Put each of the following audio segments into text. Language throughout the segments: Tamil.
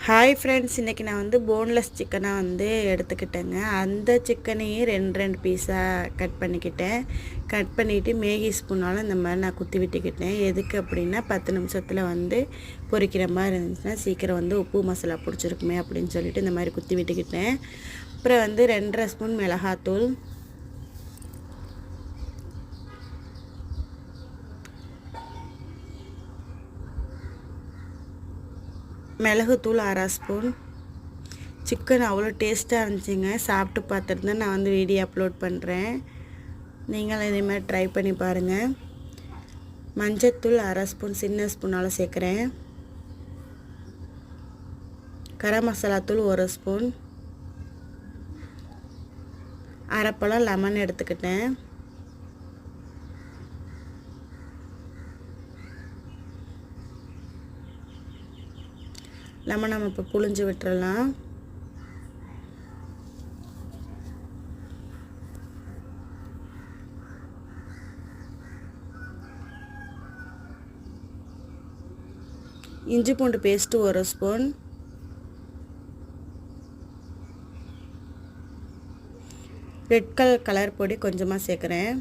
ஹாய் ஃப்ரெண்ட்ஸ், இன்றைக்கி நான் வந்து போன்லெஸ் சிக்கனாக வந்து எடுத்துக்கிட்டேங்க. அந்த சிக்கனையும் ரெண்டு ரெண்டு பீஸாக கட் பண்ணிக்கிட்டேன். கட் பண்ணிவிட்டு மேகி ஸ்பூனால் இந்த மாதிரி நான் குத்தி விட்டுக்கிட்டேன். எதுக்கு அப்படின்னா 10 நிமிஷத்தில் வந்து பொரிக்கிற மாதிரி இருந்துச்சுன்னா சீக்கிரம் வந்து உப்பு மசாலா பிடிச்சிருக்குமே அப்படின்னு சொல்லிட்டு இந்த மாதிரி குத்தி விட்டுக்கிட்டேன். அப்புறம் வந்து 2.5 ஸ்பூன் மிளகாத்தூள், மிளகுத்தூள் 1/2 ஸ்பூன். சிக்கன் அவ்வளோ டேஸ்ட்டாக இருந்துச்சுங்க. சாப்பிட்டு பார்த்துட்டு தான் நான் வந்து வீடியோ அப்லோட் பண்ணுறேன். நீங்களும் இதே மாதிரி ட்ரை பண்ணி பாருங்கள். மஞ்சத்தூள் 1/2 ஸ்பூன் சின்ன ஸ்பூனால் சேர்க்குறேன். கரம் மசாலா தூள் 1 ஸ்பூன். அரைப்பழம் லெமன் எடுத்துக்கிட்டேன். லெமன் நம்ம இப்போ புழிஞ்சு விட்டுறலாம். இஞ்சி பூண்டு பேஸ்ட்டு 1 ஸ்பூன். ரெட் கலர் பொடி கொஞ்சமாக சேர்க்குறேன்.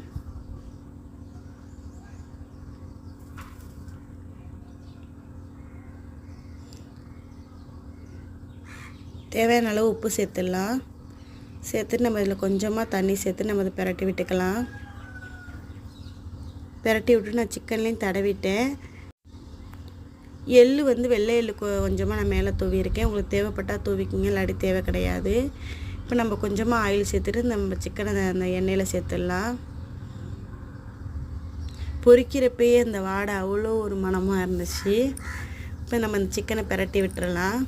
தேவையான அளவு உப்பு சேர்த்துடலாம். சேர்த்துட்டு நம்ம இதில் கொஞ்சமாக தண்ணி சேர்த்து நம்ம இதை பிரட்டி விட்டுக்கலாம். பிரட்டி விட்டு நான் சிக்கன்லேயும் தடவிட்டேன். எள்ளு வந்து வெள்ளை எள்ளு கொஞ்சமாக நான் மேலே தூவியிருக்கேன். உங்களுக்கு தேவைப்பட்டால் தூவிக்கிங்க, இல்லாட்டி தேவை கிடையாது. இப்போ நம்ம கொஞ்சமாக ஆயில் சேர்த்துட்டு நம்ம சிக்கனை அந்த எண்ணெயில் சேர்த்துடலாம். பொரிக்கிறப்பயே அந்த வாடை அவ்வளோ ஒரு மணமாக இருந்துச்சு. இப்போ நம்ம அந்த சிக்கனை பிரட்டி விட்டுறலாம்.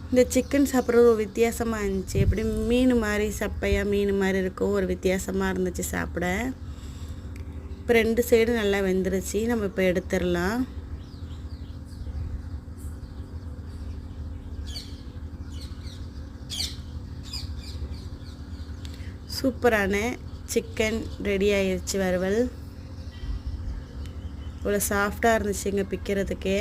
இந்த சிக்கன் சாப்பிட்றது ஒரு வித்தியாசமாக இருந்துச்சு. எப்படி மீன் மாதிரி சப்பையாக மீன் மாதிரி இருக்கும், ஒரு வித்தியாசமாக இருந்துச்சு சாப்பிட. இப்போ 2 சைடு நல்லா வெந்துருச்சு. நம்ம இப்போ எடுத்துடலாம். சூப்பரான சிக்கன் ரெடி ஆயிடுச்சு. வறுவல் இவ்வளோ சாஃப்டாக இருந்துச்சுங்க பிக்கிறதுக்கே.